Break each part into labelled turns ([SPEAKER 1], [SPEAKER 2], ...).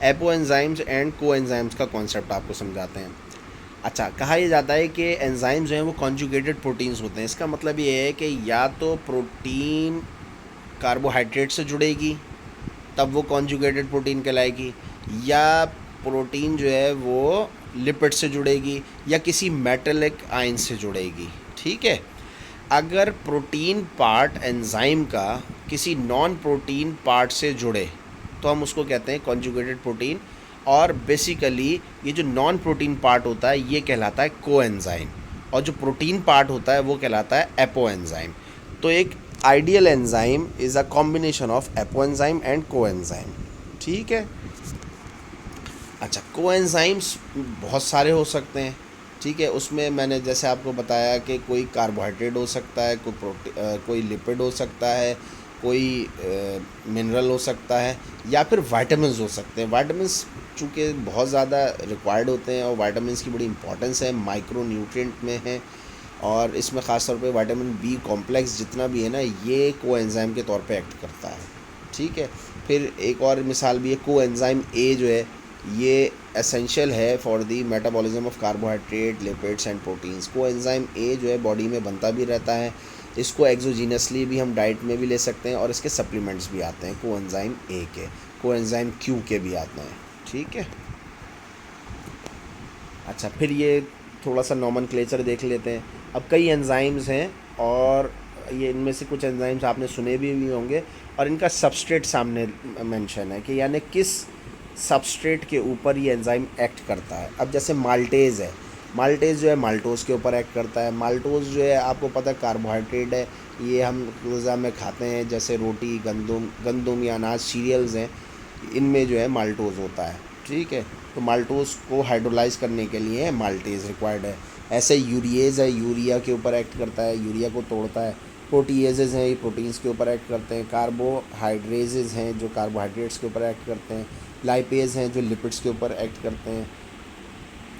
[SPEAKER 1] Apo enzymes and को enzymes का concept आपको समझाते हैं। अच्छा, कहा यह जाता है कि एंजाइम जो हैं वो कॉन्जुगेटेड प्रोटीन्स होते हैं। इसका मतलब ये है कि या तो प्रोटीन कार्बोहाइड्रेट से जुड़ेगी तब वो कॉन्जुगेटेड प्रोटीन कहलाएगी, या प्रोटीन जो है वो लिपिड से जुड़ेगी या किसी मेटलिक आयन से जुड़ेगी। ठीक है, अगर प्रोटीन पार्ट एंजाइम का किसी नॉन प्रोटीन पार्ट से जुड़े तो हम उसको कहते हैं कॉन्जुगेटेड प्रोटीन। और बेसिकली ये जो नॉन प्रोटीन पार्ट होता है ये कहलाता है कोएंजाइम, और जो प्रोटीन पार्ट होता है वो कहलाता है एपोएंजाइम। तो एक ideal enzyme is a combination of apoenzyme and coenzyme. ठीक है। अच्छा, कोएंजाइम्स बहुत सारे हो सकते हैं। ठीक है, उसमें मैंने जैसे आपको बताया कि कोई कार्बोहाइड्रेट हो सकता है, कोई लिपिड हो सकता है, कोई मिनरल हो सकता है, या फिर वाइटामिन्स हो सकते हैं। वाइटामिन्स चूँकि बहुत ज़्यादा रिक्वायर्ड होते हैं और वाइटामिन्स की बड़ी इंपॉर्टेंस है, माइक्रो न्यूट्रिएंट में है, और इसमें ख़ास तौर पे विटामिन बी कॉम्प्लेक्स जितना भी है ना, ये कोएंजाइम के तौर पे एक्ट करता है। ठीक है। फिर एक और मिसाल भी है, कोएंजाइम ए जो है ये एसेंशियल है for the metabolism of carbohydrate, lipids and proteins. Coenzyme A जो है बॉडी में बनता भी रहता है, इसको एक्सोजीनसली भी हम डाइट में भी ले सकते हैं, और इसके सप्लीमेंट्स भी आते हैं कोएंजाइम ए के, कोएंजाइम क्यू के भी आते हैं। ठीक है। अच्छा, फिर ये थोड़ा सा नॉमनक्लेचर देख लेते हैं। अब कई एंजाइम्स हैं, और ये इनमें से कुछ एंजाइम्स आपने सुने भी होंगे, और इनका सबस्ट्रेट सामने मेंशन है कि यानी किस सबस्ट्रेट के ऊपर ये एंजाइम एक्ट करता है। अब जैसे माल्टेज़ है, माल्टेज़ जो है माल्टोज़ के ऊपर एक्ट करता है। माल्टोज़ जो है आपको पता है कार्बोहाइड्रेट है, ये हम रोज़ा में खाते हैं, जैसे रोटी, गंदम या अनाज, सीरियल्स हैं, इनमें जो है माल्टोज़ होता है। ठीक है, तो माल्टोज़ को हाइड्रोलाइज करने के लिए माल्टेज़ रिक्वायर्ड है। ऐसे यूरिएज है, यूरिया के ऊपर एक्ट करता है, यूरिया को तोड़ता है। प्रोटीएजेज हैं, ये प्रोटीन्स के ऊपर एक्ट करते हैं। कार्बोहाइड्रेजेज हैं जो कार्बोहाइड्रेट्स के ऊपर एक्ट करते हैं। लाइपेज हैं जो लिपिड्स के ऊपर एक्ट करते हैं।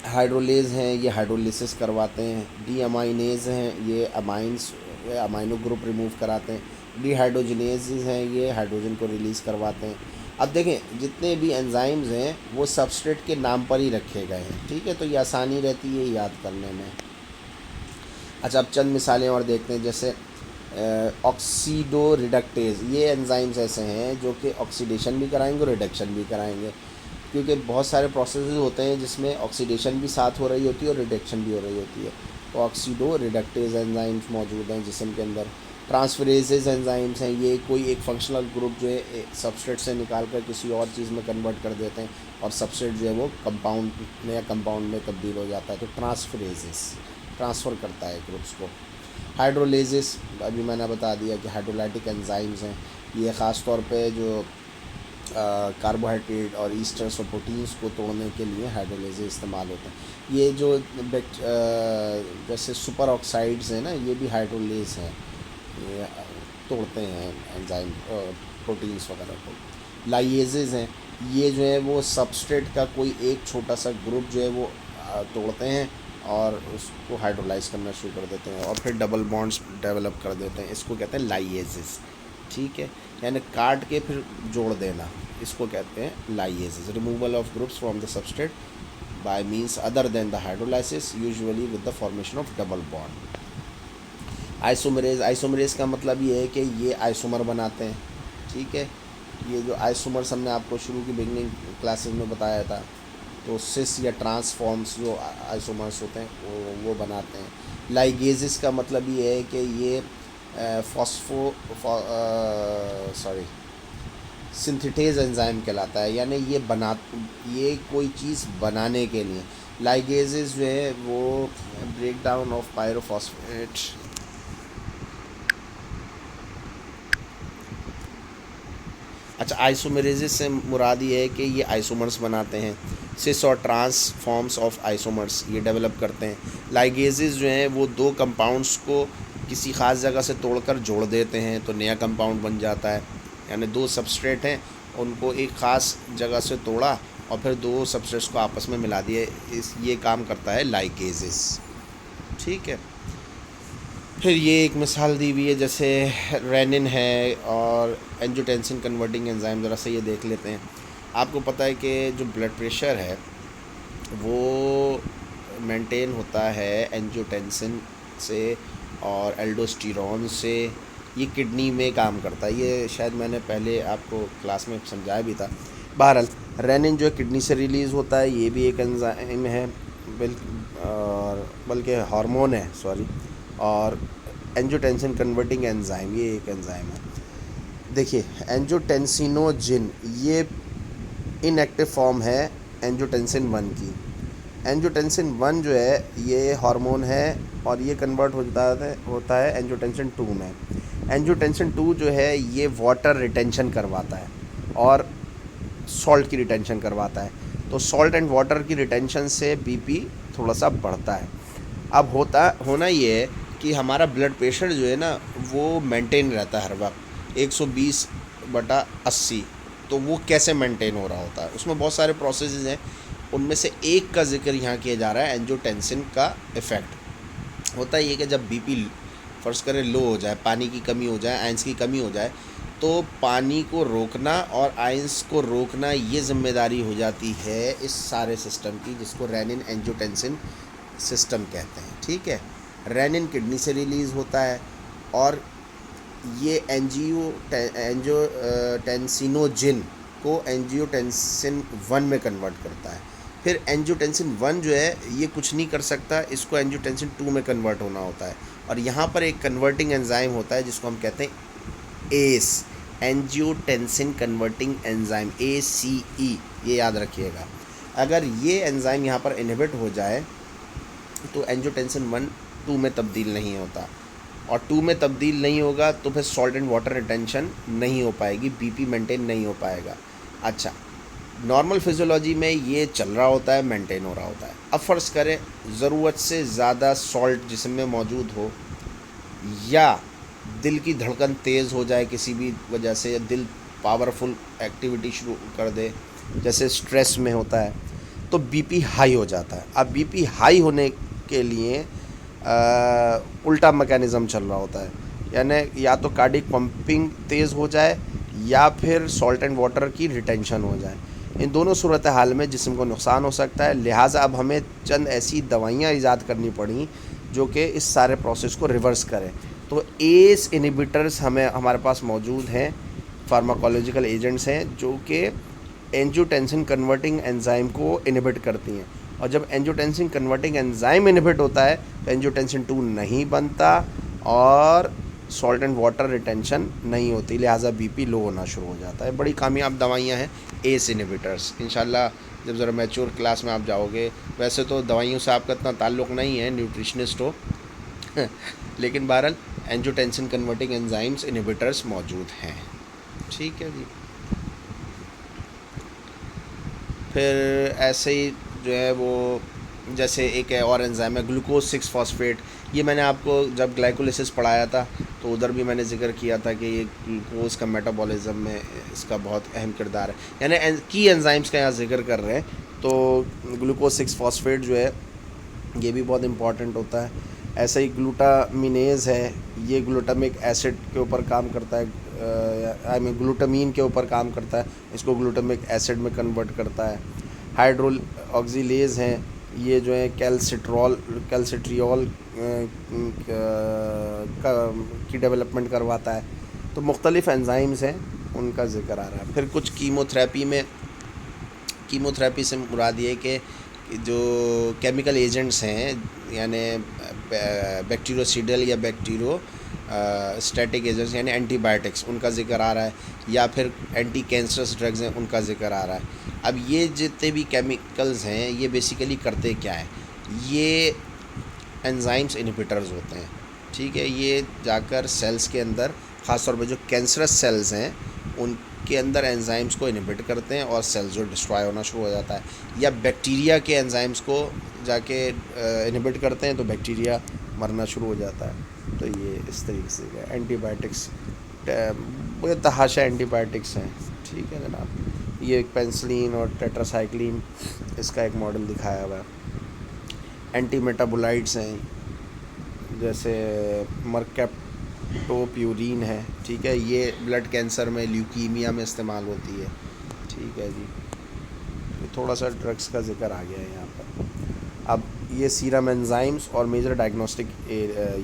[SPEAKER 1] हाइड्रोलेज हैं, ये हाइड्रोलिसिस करवाते हैं। डी अमाइनेज हैं, ये अमाइनो ग्रुप रिमूव कराते हैं। डिहाइड्रोजनेज हैं, ये हाइड्रोजन को रिलीज़ करवाते हैं। अब देखें, जितने भी एंजाइम्स हैं वो सबस्ट्रेट के नाम पर ही रखे गए हैं। ठीक है, तो ये आसानी रहती है याद करने में। अच्छा, अब चंद मिसालें और देखते हैं, जैसे ऑक्सीडो रिडक्टेज। ये एंजाइम्स ऐसे हैं जो कि ऑक्सीडेशन भी कराएंगे और रिडक्शन भी कराएंगे, क्योंकि बहुत सारे प्रोसेसेस होते हैं जिसमें ऑक्सीडेशन भी साथ हो रही होती है और रिडक्शन भी हो रही होती है। तो ऑक्सीडो रिडक्टेज एंजाइम्स मौजूद हैं जिस्म के अंदर। ट्रांसफरेजेज एंजाइम्स हैं, ये कोई एक फंक्शनल ग्रुप जो है सबस्ट्रेट से निकाल कर किसी और चीज़ में कन्वर्ट कर देते हैं, और सबस्ट्रेट जो है वो कंपाउंड में या कंपाउंड में तब्दील हो जाता है। तो ट्रांसफरेजेस ट्रांसफ़र करता है ग्रुप्स को। हाइड्रोलेजिस, अभी मैंने बता दिया कि हाइड्रोलाइटिक एंजाइम्स हैं, ये ख़ास तौर पे जो कार्बोहाइड्रेट और ईस्टर्स और प्रोटीन्स को तोड़ने के लिए हाइड्रोलेजिस इस्तेमाल होते हैं। ये जो जैसे सुपर ऑक्साइड्स हैं ना, ये भी हाइड्रोलेज हैं, ये तोड़ते हैं एंजाइम प्रोटीन्स वगैरह को। लाइएजेज हैं, ये जो है वो सबस्ट्रेट का कोई एक छोटा सा ग्रुप जो है वो तोड़ते हैं और उसको हाइड्रोलाइज करना शुरू कर देते हैं, और फिर डबल बॉन्ड्स डेवलप कर देते हैं। इसको कहते हैं लाइएजेस। ठीक है, यानी काट के फिर जोड़ देना, इसको कहते हैं lyases. Removal of groups from the substrate by means other than the hydrolysis, usually with the formation of double bond. Isomerase का मतलब ये है कि ये आइसोमर बनाते हैं। ठीक है, ये जो आइसोमर्स हमने आपको शुरू की बिगनिंग क्लासेस में बताया था, तो सिस या ट्रांसफॉर्म्स जो आइसोमर्स होते हैं वो बनाते हैं। लाइगेजेस का मतलब ये है कि ये सिंथेटेज एंजाइम कहलाता है, यानी ये कोई चीज़ बनाने के लिए। लाइगेजेस जो है वो ब्रेक डाउन ऑफ पायरोफॉस्फेट। अच्छा, आइसोमेरेसिस से मुराद ये है कि ये आइसोमर्स बनाते हैं। सिस और ट्रांस फॉर्म्स ऑफ आइसोमर्स ये डेवलप करते हैं। लाइगेजेस जो हैं वो दो कंपाउंड्स को किसी ख़ास जगह से तोड़कर जोड़ देते हैं, तो नया कंपाउंड बन जाता है। यानी दो सबस्ट्रेट हैं, उनको एक ख़ास जगह से तोड़ा और फिर दो सबस्ट्रेट्स को आपस में मिला दिए, ये काम करता है लाइगेजेस। ठीक है, फिर ये एक मिसाल दी हुई है, जैसे रेनिन है और एंजियोटेंसिन कन्वर्टिंग एंजाइम, ज़रा से ये देख लेते हैं। आपको पता है कि जो ब्लड प्रेशर है वो मेंटेन होता है एंजियोटेंसिन से और एल्डोस्टेरोन से। ये किडनी में काम करता है, ये शायद मैंने पहले आपको क्लास में समझाया भी था। बहरहाल रेनिन जो है किडनी से रिलीज़ होता है, ये भी एक एंजाइम है, बल्कि हार्मोन है, सॉरी। और एंजियोटेंसिन कन्वर्टिंग एंजाइम, ये एक एंजाइम है। देखिए एंजियोटेंसिनोजिन ये इनएक्टिव फॉर्म है एंजियोटेंसिन 1 की। एंजियोटेंसिन 1 जो है ये हार्मोन है और ये कन्वर्ट होता है एंजियोटेंसिन 2 में। एंजियोटेंसिन 2 जो है ये वाटर रिटेंशन करवाता है और सॉल्ट की रिटेंशन करवाता है। तो सॉल्ट एंड वाटर की रिटेंशन से बीपी थोड़ा सा बढ़ता है। अब होना ये है कि हमारा ब्लड प्रेशर जो है ना वो मेंटेन रहता है हर वक्त 120/80। तो वो कैसे मेंटेन हो रहा होता है, उसमें बहुत सारे प्रोसेसेस हैं। उनमें से एक का जिक्र यहाँ किया जा रहा है, एंजियोटेंसिन का इफ़ेक्ट। होता ये कि जब बीपी फ़र्ज़ करें लो हो जाए, पानी की कमी हो जाए, आयंस की कमी हो जाए, तो पानी को रोकना और आयंस को रोकना ये जिम्मेदारी हो जाती है इस सारे सिस्टम की, जिसको रेनिन एंजियोटेंसिन सिस्टम कहते हैं। ठीक है, रेनिन किडनी से रिलीज़ होता है और ये एंजियोटेंसिनोजिन को एंजियोटेंसिन 1 में कन्वर्ट करता है। फिर एंजियोटेंसिन 1 जो है ये कुछ नहीं कर सकता, इसको एंजियोटेंसिन 2 में कन्वर्ट होना होता है। और यहाँ पर एक कन्वर्टिंग एंजाइम होता है जिसको हम कहते हैं S, angiotensin converting enzyme, ACE, ये याद रखिएगा। अगर ये एंजाइम यहाँ पर इनहिबिट हो जाए तो एंजियोटेंसिन 1 2 में तब्दील नहीं होता, और 2 में तब्दील नहीं होगा तो फिर सॉल्ट एंड वाटर रिटेंशन नहीं हो पाएगी, बीपी मेंटेन नहीं हो पाएगा। अच्छा, नॉर्मल फिजियोलॉजी में ये चल रहा होता है, मेंटेन हो रहा होता है। अब फ़र्ज़ करें ज़रूरत से ज़्यादा सॉल्ट जिस्म में मौजूद हो या दिल की धड़कन तेज़ हो जाए किसी भी वजह से, या दिल पावरफुल एक्टिविटी शुरू कर दे जैसे स्ट्रेस में होता है, तो बीपी हाई हो जाता है। अब बीपी हाई होने के लिए उल्टा मैकेनिज़्म चल रहा होता है, यानी या तो कार्डिक पंपिंग तेज़ हो जाए या फिर सॉल्ट एंड वाटर की रिटेंशन हो जाए। इन दोनों सूरत हाल में जिस्म को नुकसान हो सकता है। लिहाजा अब हमें चंद ऐसी दवाइयाँ ईजाद करनी पड़ी जो कि इस सारे प्रोसेस को रिवर्स करें। तो एस इनहिबिटर्स हमारे पास मौजूद हैं, फार्माकोलॉजिकल एजेंट्स हैं जो कि एंजियोटेंसिन कन्वर्टिंग एंजाइम को इनहिबिट करती हैं। और जब एंजियोटेंसिन कन्वर्टिंग एंजाइम इनहिबिट होता है तो एंजियोटेंसिन 2 नहीं बनता और सॉल्ट एंड वाटर रिटेंशन नहीं होती, लिहाजा बीपी लो होना शुरू हो जाता है। बड़ी कामयाब दवाइयाँ हैं एस इनहिबिटर्स। इंशाल्लाह जब ज़रा मैच्योर क्लास में आप जाओगे, वैसे तो दवाइयों से आपका इतना ताल्लुक़ नहीं है, न्यूट्रिशनिस्ट हो लेकिन बहरहाल एंजियोटेंसिन कन्वर्टिंग एंजाइम्स इनहिबिटर्स मौजूद हैं। ठीक है जी। फिर ऐसे ही जो है वो, जैसे एक और एंजाइम है ग्लूकोज 6 फॉस्फेट। ये मैंने आपको जब ग्लाइकोलिसिस पढ़ाया था तो उधर भी मैंने जिक्र किया था कि ये ग्लूकोज का मेटाबॉलिज्म में इसका बहुत अहम किरदार है, यानी की एंजाइम्स का यहाँ जिक्र कर रहे हैं। तो ग्लूकोज 6 फॉस्फेट जो है ये भी बहुत इम्पॉर्टेंट होता है। ऐसे ही ग्लूटामिनेज है, ये ग्लूटामिक एसिड के ऊपर काम करता है, ग्लूटामीन के ऊपर काम करता है, इसको ग्लूटामिक एसिड में कन्वर्ट करता है। हाइड्रोल ऑक्सीलेज हैं, ये जो है कैल्सिट्रियोल की डेवलपमेंट करवाता है। तो मुख्तलिफ़ एंजाइम्स हैं, उनका जिक्र आ रहा है। फिर कुछ कीमोथेरेपी से मुराद ये कि जो केमिकल एजेंट्स हैं, यानी बैक्टीरियोसिडल या स्टैटिक एजेंट्स यानी एंटीबायोटिक्स, उनका जिक्र आ रहा है, या फिर एंटी कैंसरस ड्रग्स हैं, उनका जिक्र आ रहा है। अब ये जितने भी केमिकल्स हैं ये बेसिकली करते क्या है, ये एंजाइम्स इनहिबिटर्स होते हैं। ठीक है, ये जाकर सेल्स के अंदर, ख़ासतौर पर जो कैंसरस सेल्स हैं उनके अंदर एंजाइम्स को इनहिबिट करते हैं और सेल्स जो डिस्ट्रॉय होना शुरू हो जाता है, या बैक्टीरिया के एंजाइम्स को जाके इनहिबिट करते हैं तो बैक्टीरिया मरना शुरू हो जाता है। तो ये इस तरीके से एंटीबायोटिक्स, तहाशा एंटीबायोटिक्स हैं। ठीक है जनाब, ये एक पेंसिलिन और टेट्रासाइक्लिन, इसका एक मॉडल दिखाया हुआ है। एंटी मेटाबोलाइट्स हैं, जैसे मरकैप्टोप्यूरिन है। ठीक है, ये ब्लड कैंसर में, ल्यूकीमिया में इस्तेमाल होती है। ठीक है जी। थोड़ा सा ड्रग्स का जिक्र आ गया है यहाँ पर। अब ये सीरम एंजाइम्स और मेजर डायग्नोस्टिक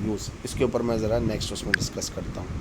[SPEAKER 1] यूज़, इसके ऊपर मैं ज़रा नेक्स्ट उसमें डिस्कस करता हूँ।